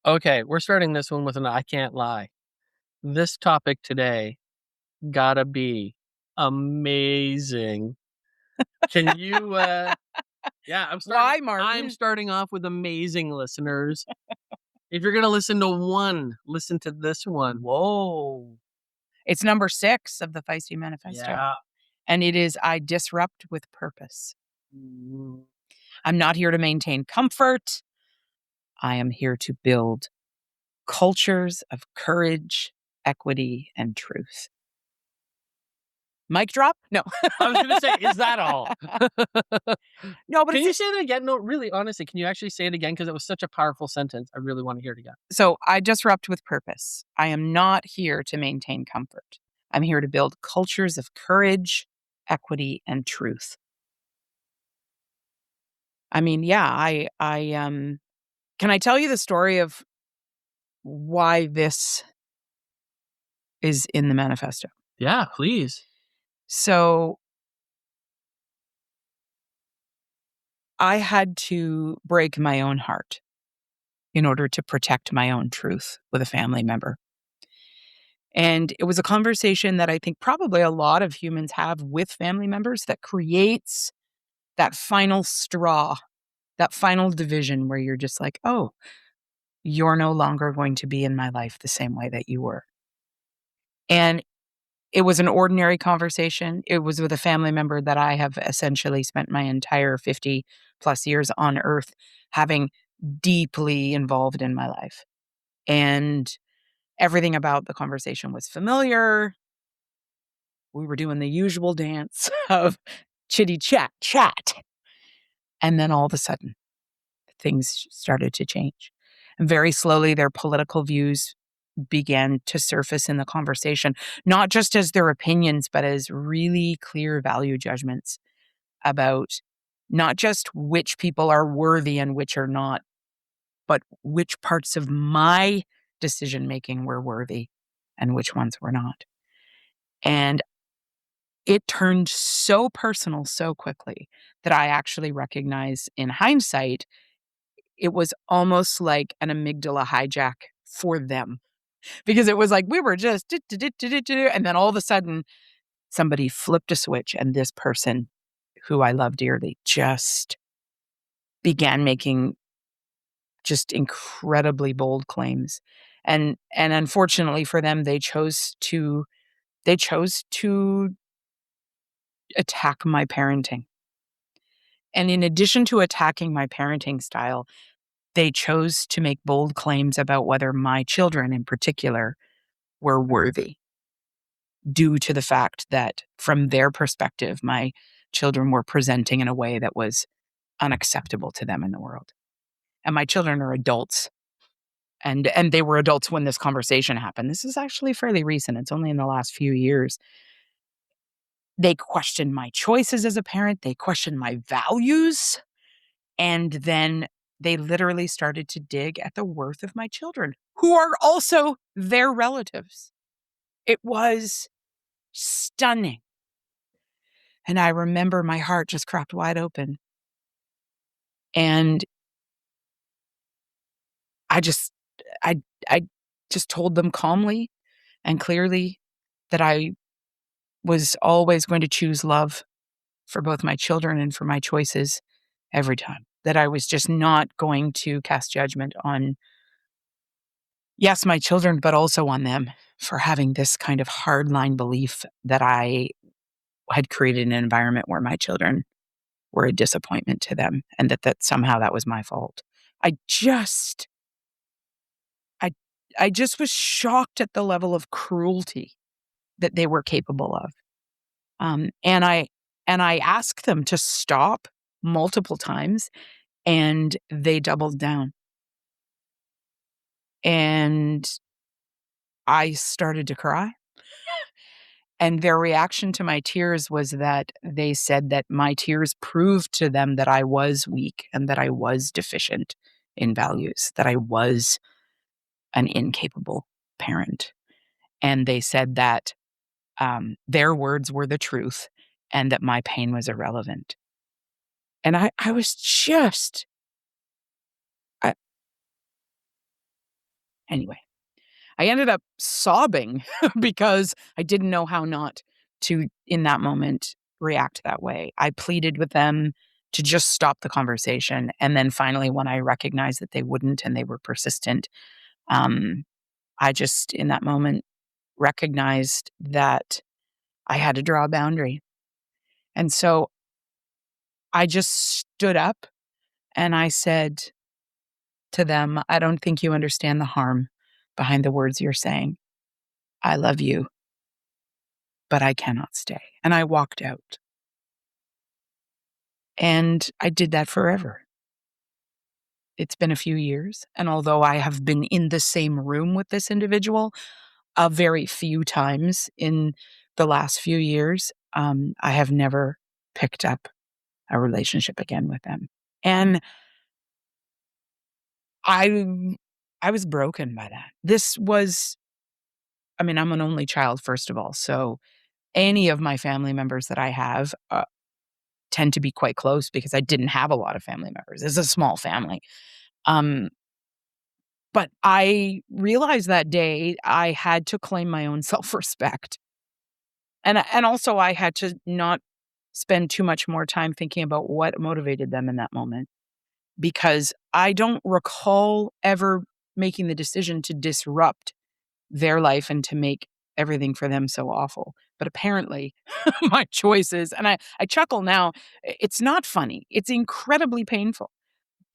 Okay, we're starting this one with an I can't lie. This topic today gotta be amazing. Can you yeah, Why, Martin? I'm starting off with amazing listeners. If you're gonna listen to one, listen to this one. Whoa. It's number 6 of the Feisty Manifesto. Yeah. And it is I disrupt with purpose. Mm. I'm not here to maintain comfort. I am here to build cultures of courage, equity, and truth. Mic drop? No. I was gonna say, is that all? No, but Can you say that again? No, really, honestly, can you actually say it again? Because it was such a powerful sentence. I really want to hear it again. so I disrupt with purpose. I am not here to maintain comfort. I'm here to build cultures of courage, equity, and truth. I mean, yeah, can I tell you the story of why this is in the manifesto? Yeah, please. So I had to break my own heart in order to protect my own truth with a family member. And it was a conversation that I think probably a lot of humans have with family members that creates that final straw, that final division where you're just like, oh, you're no longer going to be in my life the same way that you were. And it was an ordinary conversation. It was with a family member that I have essentially spent my entire 50 plus years on earth having deeply involved in my life. And everything about the conversation was familiar. We were doing the usual dance of chitty chat. And then all of a sudden, things started to change. And very slowly, their political views began to surface in the conversation, not just as their opinions, but as really clear value judgments about not just which people are worthy and which are not, but which parts of my decision making were worthy and which ones were not. And it turned so personal so quickly that I actually recognize in hindsight, it was almost like an amygdala hijack for them. Because it was like we were just and then all of a sudden somebody flipped a switch and this person who I love dearly just began making just incredibly bold claims. And unfortunately for them, they chose to attack my parenting. And in addition to attacking my parenting style, they chose to make bold claims about whether my children in particular were worthy, due to the fact that from their perspective, my children were presenting in a way that was unacceptable to them in the world. And my children are adults. And they were adults when this conversation happened. This is actually fairly recent. It's only in the last few years. They questioned my choices as a parent. They questioned my values. And then they literally started to dig at the worth of my children, who are also their relatives. It was stunning. And I remember my heart just cracked wide open. And I just told them calmly and clearly that I was always going to choose love for both my children and for my choices every time. That I was just not going to cast judgment on, yes, my children, but also on them for having this kind of hardline belief that I had created an environment where my children were a disappointment to them and that somehow that was my fault. I just was shocked at the level of cruelty that they were capable of. And I asked them to stop multiple times, and they doubled down. And I started to cry. And their reaction to my tears was that they said that my tears proved to them that I was weak and that I was deficient in values, that I was an incapable parent. And they said that their words were the truth and that my pain was irrelevant. And I was just, I, Anyway, I ended up sobbing because I didn't know how not to, in that moment, react that way. I pleaded with them to just stop the conversation. And then finally, when I recognized that they wouldn't and they were persistent, um, I just, in that moment, recognized that I had to draw a boundary. And so I just stood up and I said to them, I don't think you understand the harm behind the words you're saying. I love you, but I cannot stay. And I walked out. And I did that forever. It's been a few years. And although I have been in the same room with this individual a very few times in the last few years, I have never picked up a relationship again with them. And I I was broken by that. This was I mean, I'm an only child, first of all. So any of my family members that I have tend to be quite close because I didn't have a lot of family members. It's a small family. Um, but I realized that day I had to claim my own self-respect. And also I had to not spend too much more time thinking about what motivated them in that moment because I don't recall ever making the decision to disrupt their life and to make everything for them so awful. But apparently, my choices, and I chuckle now, it's not funny. It's incredibly painful.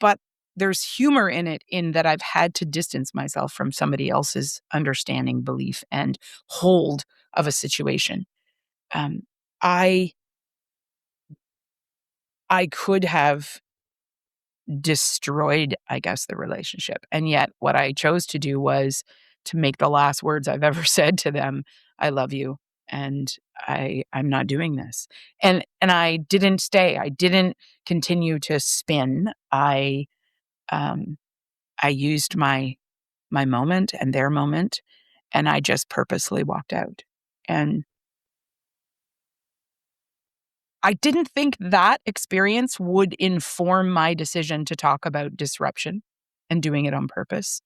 But there's humor in it, in that I've had to distance myself from somebody else's understanding, belief, and hold of a situation. Um, I I could have destroyed, I guess, the relationship. And yet what I chose to do was to make the last words I've ever said to them, I love you and I'm not doing this. And I didn't stay. I didn't continue to spin. Um I used my moment and their moment and I just purposely walked out. And I didn't think that experience would inform my decision to talk about disruption and doing it on purpose.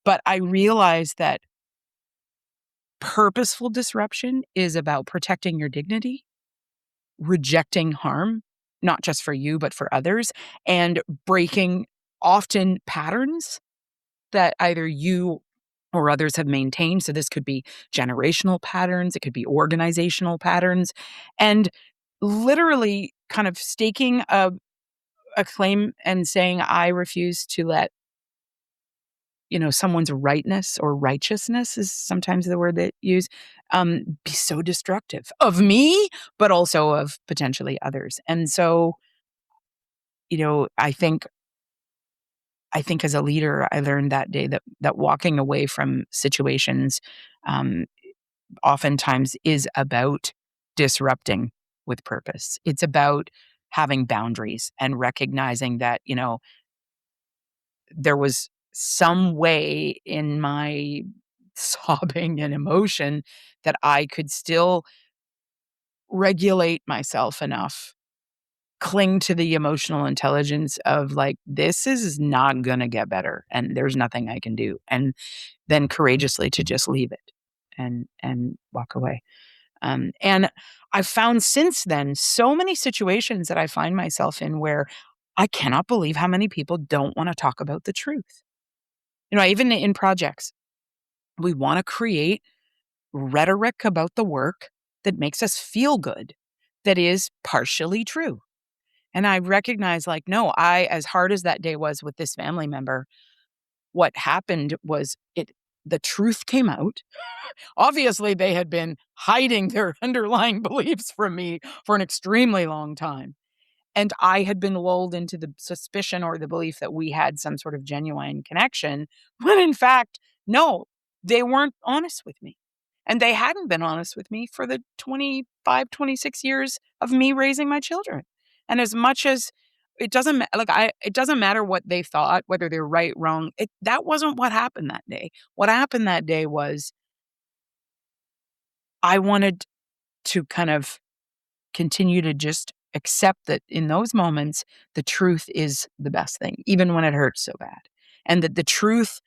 But I realized that purposeful disruption is about protecting your dignity, rejecting harm, not just for you, but for others, and breaking often patterns that either you or others have maintained. So this could be generational patterns, it could be organizational patterns, and literally kind of staking a claim and saying, I refuse to let, someone's rightness or righteousness is sometimes the word they use, be so destructive of me, but also of potentially others. And so, I think as a leader, I learned that day that walking away from situations, um, oftentimes is about disrupting with purpose. It's about having boundaries and recognizing that, there was some way in my sobbing and emotion that I could still regulate myself enough, cling to the emotional intelligence of like, this is not going to get better and there's nothing I can do. And then courageously to just leave it and walk away. And I've found since then so many situations that I find myself in where I cannot believe how many people don't want to talk about the truth. Even in projects, we want to create rhetoric about the work that makes us feel good, that is partially true. And I recognize, like, no, as hard as that day was with this family member, what happened was the truth came out. Obviously, they had been hiding their underlying beliefs from me for an extremely long time. And I had been lulled into the suspicion or the belief that we had some sort of genuine connection, when in fact, no, they weren't honest with me. And they hadn't been honest with me for the 25, 26 years of me raising my children. And as much as it doesn't it doesn't matter what they thought, whether they're right, wrong. That wasn't what happened that day. What happened that day was I wanted to kind of continue to just accept that in those moments, the truth is the best thing, even when it hurts so bad. And that the truth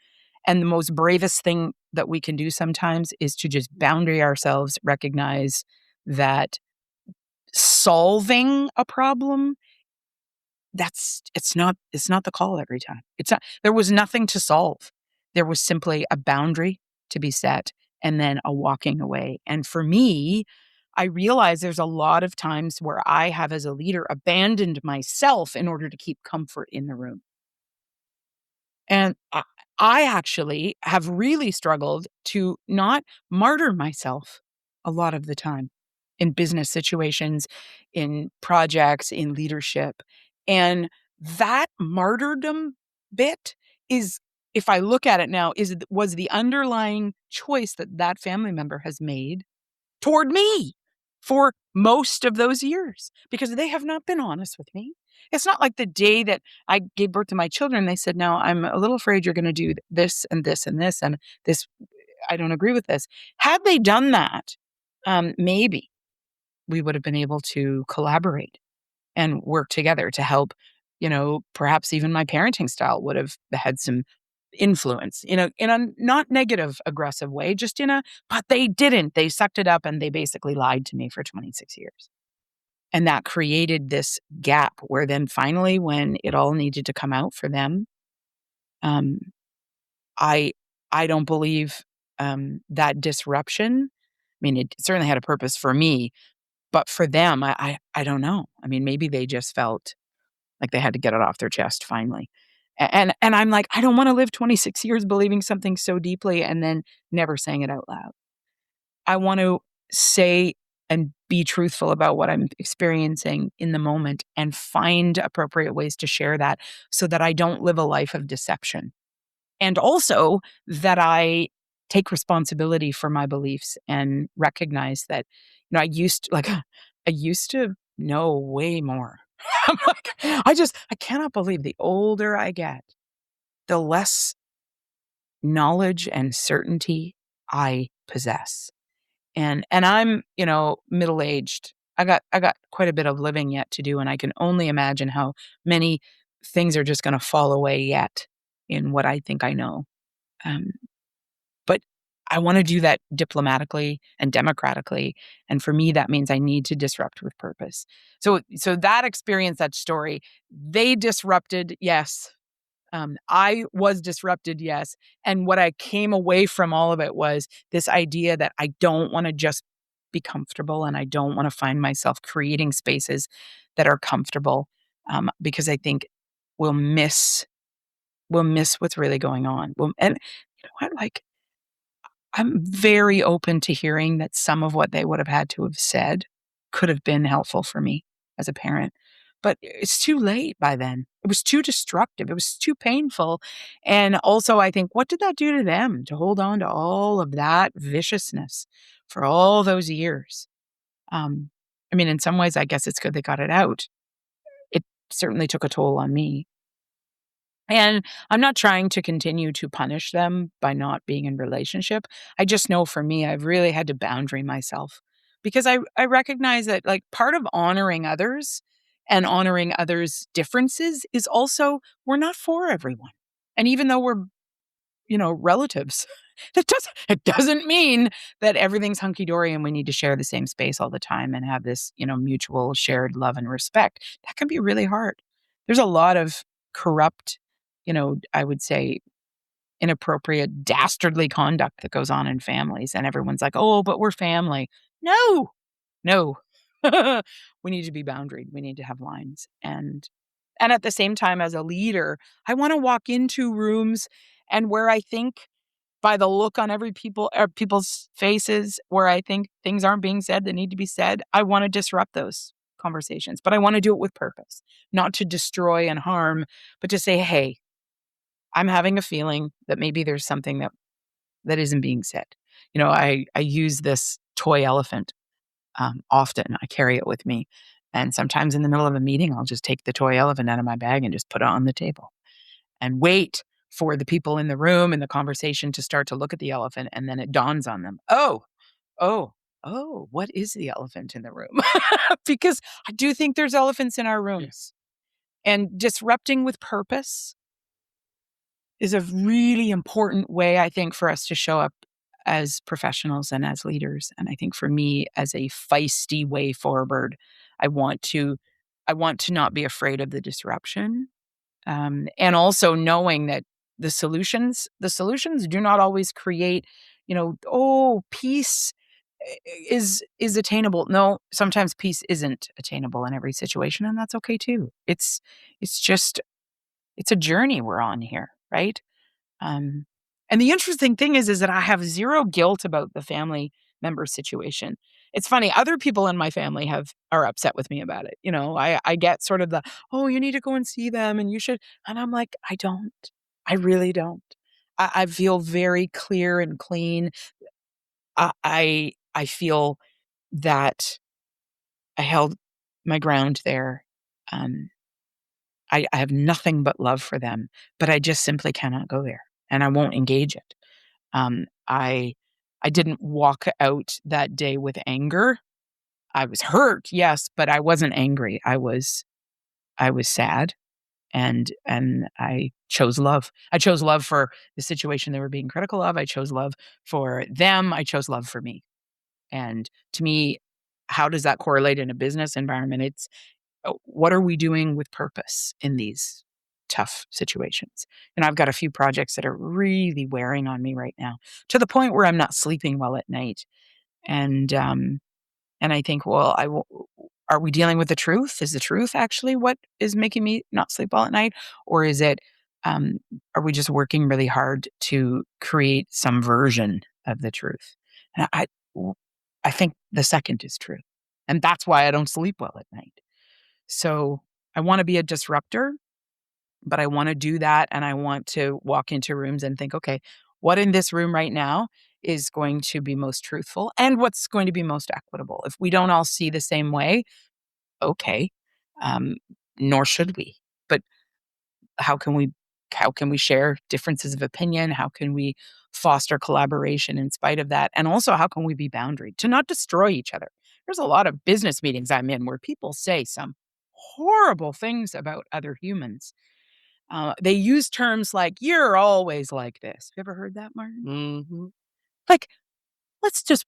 And the most bravest thing that we can do sometimes is to just boundary ourselves, recognize that solving a problem, it's not the call every time. It's not, there was nothing to solve. There was simply a boundary to be set and then a walking away. And for me, I realize there's a lot of times where I have, as a leader, abandoned myself in order to keep comfort in the room. And I actually have really struggled to not martyr myself a lot of the time in business situations, in projects, in leadership. And that martyrdom bit is, if I look at it now, was the underlying choice that that family member has made toward me for most of those years, because they have not been honest with me. It's not like the day that I gave birth to my children, they said, "Now, I'm a little afraid you're going to do this and this and this, and this, I don't agree with this." Had they done that, maybe we would have been able to collaborate and work together to help. Perhaps even my parenting style would have had some influence, in a not negative, aggressive way, just but they didn't. They sucked it up and they basically lied to me for 26 years. And that created this gap where then finally, when it all needed to come out for them, um, I I don't believe that disruption. I mean, it certainly had a purpose for me, but for them, I don't know. I mean, maybe they just felt like they had to get it off their chest finally. And I'm like, I don't wanna live 26 years believing something so deeply and then never saying it out loud. I want to say and be truthful about what I'm experiencing in the moment and find appropriate ways to share that so that I don't live a life of deception. And also that I take responsibility for my beliefs and recognize that, I used to know way more. I'm like, I cannot believe the older I get, the less knowledge and certainty I possess. And I'm, middle-aged. I got quite a bit of living yet to do, and I can only imagine how many things are just gonna fall away yet in what I think I know. Um, but I wanna do that diplomatically and democratically, and for me, that means I need to disrupt with purpose. So that experience, that story, they disrupted, yes. I was disrupted, yes. And what I came away from all of it was this idea that I don't wanna just be comfortable, and I don't wanna find myself creating spaces that are comfortable, because I think we'll miss we'll miss what's really going on. And you know what? Like, I'm very open to hearing that some of what they would have had to have said could have been helpful for me as a parent. But it's too late by then. It was too destructive. It was too painful. And also, I think, what did that do to them to hold on to all of that viciousness for all those years? Um, I mean, in some ways, I guess it's good they got it out. It certainly took a toll on me. And I'm not trying to continue to punish them by not being in relationship. I just know for me, I've really had to boundary myself because I recognize that, like, part of honoring others and honoring others' differences is also we're not for everyone. And even though we're, relatives, it doesn't mean that everything's hunky dory and we need to share the same space all the time and have this, mutual shared love and respect. That can be really hard. There's a lot of corrupt, I would say inappropriate, dastardly conduct that goes on in families. And everyone's like, oh, but we're family. No, no. We need to be boundaried. We need to have lines. And at the same time, as a leader, I want to walk into rooms and where I think by the look on people's faces, where I think things aren't being said that need to be said, I want to disrupt those conversations. But I want to do it with purpose, not to destroy and harm, but to say, hey, I'm having a feeling that maybe there's something that isn't being said. I use this toy elephant often. I carry it with me. And sometimes in the middle of a meeting, I'll just take the toy elephant out of my bag and just put it on the table and wait for the people in the room and the conversation to start to look at the elephant. And then it dawns on them, oh, what is the elephant in the room? Because I do think there's elephants in our rooms. And disrupting with purpose is a really important way, I think, for us to show up as professionals and as leaders. And I think for me, as a feisty way forward, I want to not be afraid of the disruption, and also knowing that the solutions do not always create, peace is attainable. No, sometimes peace isn't attainable in every situation, and that's okay too. It's a journey we're on here, right? Um, and the interesting thing is that I have zero guilt about the family member situation. It's funny, other people in my family are upset with me about it. I get sort of the, oh, you need to go and see them and you should. And I'm like, I don't. I really don't. I feel very clear and clean. I feel that I held my ground there. Um, I have nothing but love for them, but I just simply cannot go there and I won't engage it. I didn't walk out that day with anger. I was hurt, yes, but I wasn't angry. I was sad, and I chose love. I chose love for the situation they were being critical of. I chose love for them. I chose love for me. And to me, how does that correlate in a business environment? It's what are we doing with purpose in these tough situations? And I've got a few projects that are really wearing on me right now, to the point where I'm not sleeping well at night. And I think, well, are we dealing with the truth? Is the truth actually what is making me not sleep well at night? Or is it, um, are we just working really hard to create some version of the truth? And I think the second is true. And that's why I don't sleep well at night. So I want to be a disruptor, but I want to do that. And I want to walk into rooms and think, okay, what in this room right now is going to be most truthful and what's going to be most equitable? If we don't all see the same way, okay, um, nor should we. But how can we share differences of opinion? How can we foster collaboration in spite of that? And also, how can we be boundary to not destroy each other? There's a lot of business meetings I'm in where people say some horrible things about other humans. They use terms like "you're always like this." Have you ever heard that, Martin? Hmm. Like, let's just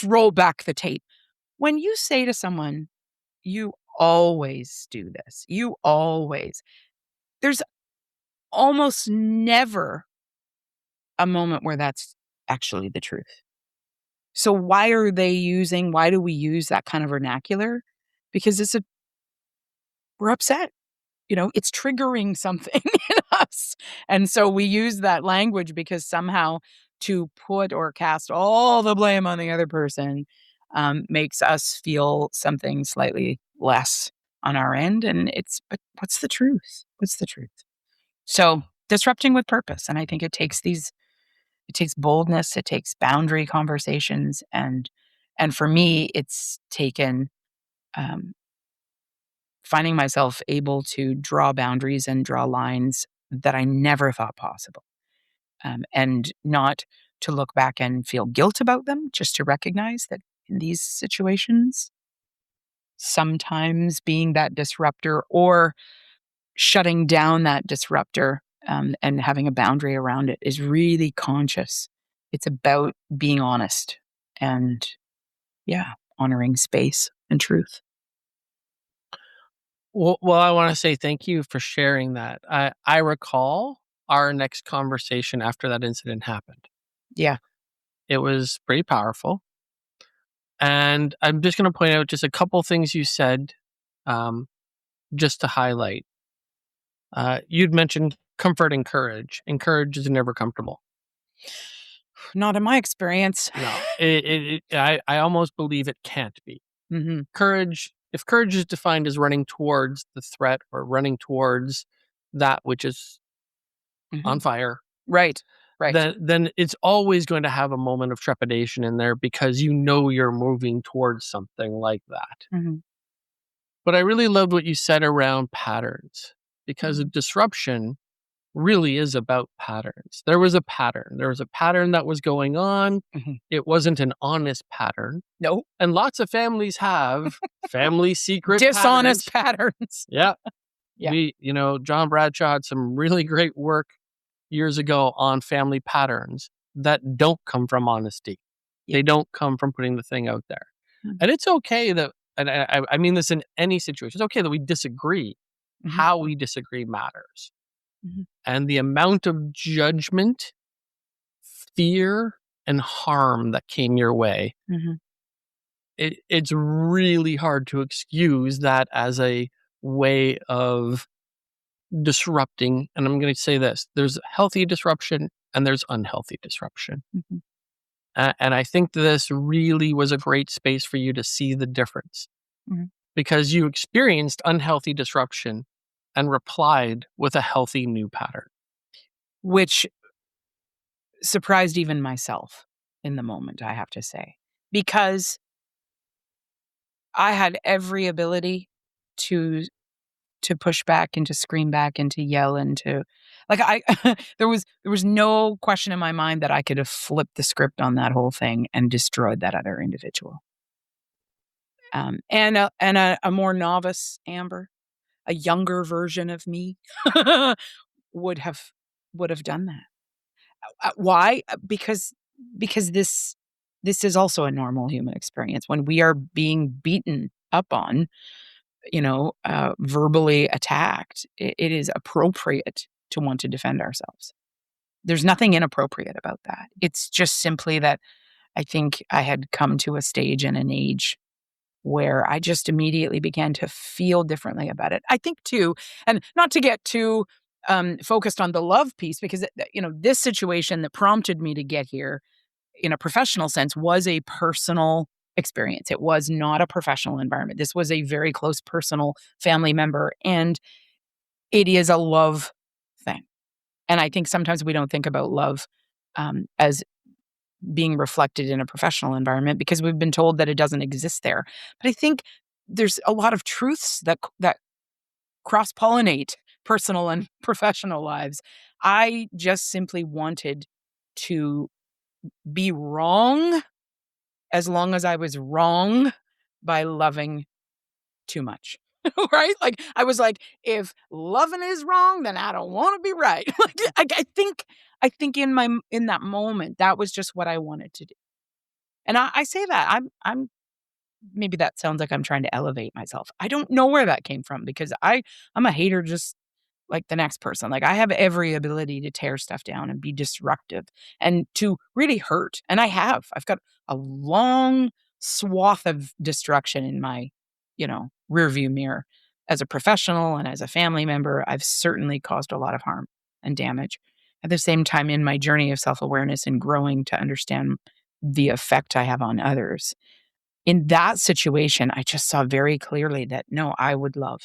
roll back the tape. When you say to someone, "You always do this," you always, there's almost never a moment where that's actually the truth. So why do we use that kind of vernacular? Because we're upset. It's triggering something in us. And so we use that language because somehow to put or cast all the blame on the other person makes us feel something slightly less on our end. But what's the truth? What's the truth? So disrupting with purpose. And I think it takes boldness, it takes boundary conversations. And for me, it's taken, um, finding myself able to draw boundaries and draw lines that I never thought possible. And not to look back and feel guilt about them, just to recognize that in these situations, sometimes being that disruptor or shutting down that disruptor, and having a boundary around it is really conscious. It's about being honest and, yeah, honoring space and truth. Well, I want to say thank you for sharing that. I recall our next conversation after that incident happened. Yeah. It was pretty powerful. And I'm just going to point out just a couple things you said, um, just to highlight. You'd mentioned comfort and courage is never comfortable. Not in my experience. No, I almost believe it can't be. Hmm. Courage, if courage is defined as running towards the threat or running towards that which is on Hmm. fire, Right. Right. then it's always going to have a moment of trepidation in there because you're moving towards something like that. Hmm. But I really loved what you said around patterns, because a Hmm. disruption really is about patterns. There was a pattern. There was a pattern that was going on. Hmm. It wasn't an honest pattern. No. And lots of families have family secret Dishonest patterns. patterns. Yeah. Yeah. John Bradshaw had some really great work years ago on family patterns that don't come from honesty. Yeah. They don't come from putting the thing out there. Mhm. And it's okay that, and I mean this in any situation, it's okay that we disagree. Mhm. How we disagree matters. Mhm. And the amount of judgment, fear, and harm that came your way, Mhm. it's really hard to excuse that as a way of disrupting. And I'm going to say this: there's healthy disruption and there's unhealthy disruption. Mhm. And I think this really was a great space for you to see the difference Mhm. because you experienced unhealthy disruption and replied with a healthy new pattern. Which surprised even myself in the moment, I have to say, because I had every ability to push back and to scream back and to yell and to like I there was no question in my mind that I could have flipped the script on that whole thing and destroyed that other individual. And a more novice Amber, a younger version of me, would have would have done that. Why? Because this is also a normal human experience. When we are being beaten up on, verbally attacked, it is appropriate to want to defend ourselves. There's nothing inappropriate about that. It's just simply that I think I had come to a stage and an age where I just immediately began to feel differently about it. I think too, and not to get too focused on the love piece, because this situation that prompted me to get here in a professional sense was a personal experience. It was not a professional environment. This was a very close personal family member, and it is a love thing. And I think sometimes we don't think about love as being reflected in a professional environment because we've been told that it doesn't exist there. But I think there's a lot of truths that cross pollinate personal and professional lives. I just simply wanted to be wrong as long as I was wrong by loving too much. Right? Like I was like, if loving is wrong, then I don't want to be right. I think in that moment, that was just what I wanted to do. And I say that I'm maybe that sounds like I'm trying to elevate myself. I don't know where that came from because I'm a hater just like the next person. Like I have every ability to tear stuff down and be disruptive and to really hurt. And I have. I've got a long swath of destruction in my, rearview mirror. As a professional and as a family member, I've certainly caused a lot of harm and damage. At the same time, in my journey of self-awareness and growing to understand the effect I have on others, in that situation, I just saw very clearly that no, I would love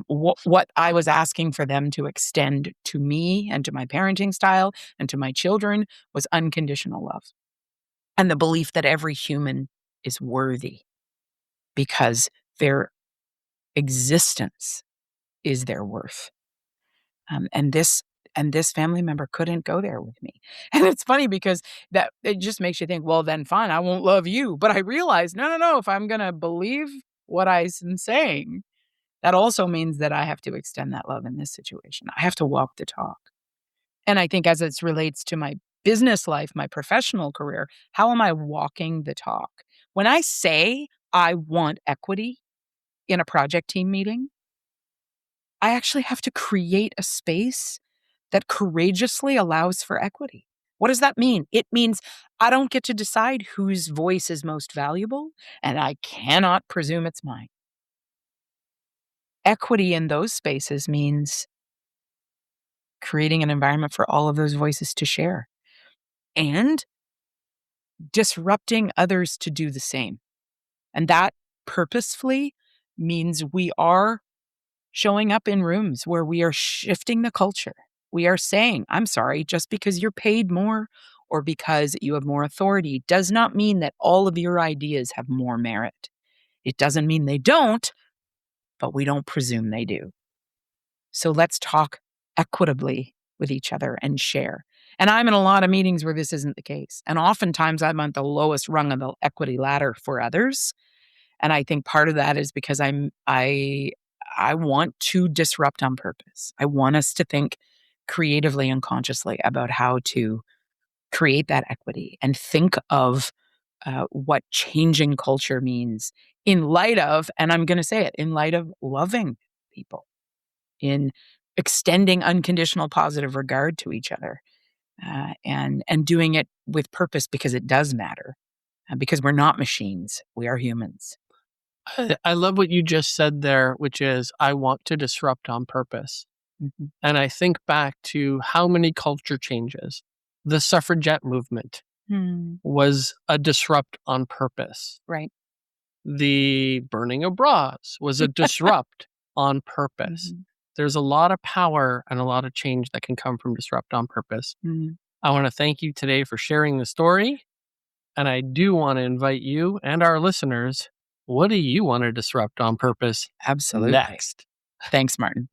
what I was asking for them to extend to me and to my parenting style and to my children was unconditional love and the belief that every human is worthy because their existence is their worth. And this family member couldn't go there with me. And it's funny because that it just makes you think, well, then fine, I won't love you. But I realized, no, no, no. If I'm gonna believe what I'm saying, that also means that I have to extend that love in this situation. I have to walk the talk. And I think as it relates to my business life, my professional career, how am I walking the talk? When I say I want equity in a project team meeting, I actually have to create a space that courageously allows for equity. What does that mean? It means I don't get to decide whose voice is most valuable, and I cannot presume it's mine. Equity in those spaces means creating an environment for all of those voices to share and disrupting others to do the same. And that purposefully means we are showing up in rooms where we are shifting the culture. We are saying, I'm sorry, just because you're paid more or because you have more authority does not mean that all of your ideas have more merit. It doesn't mean they don't, but we don't presume they do. So let's talk equitably with each other and share. And I'm in a lot of meetings where this isn't the case. And oftentimes I'm on the lowest rung of the equity ladder for others. And I think part of that is because I want to disrupt on purpose. I want us to think creatively and consciously about how to create that equity and think of what changing culture means in light of, and I'm going to say it, in light of loving people, in extending unconditional positive regard to each other, and doing it with purpose because it does matter, because we're not machines, we are humans. I love what you just said there, which is, I want to disrupt on purpose. Mhm. And I think back to how many culture changes. The suffragette movement Hmm. was a disrupt on purpose. Right. The burning of bras was a disrupt on purpose. Mhm. There's a lot of power and a lot of change that can come from disrupt on purpose. Mhm. I want to thank you today for sharing the story. And I do want to invite you and our listeners. What do you want to disrupt on purpose Absolutely. next? Thanks, Martin.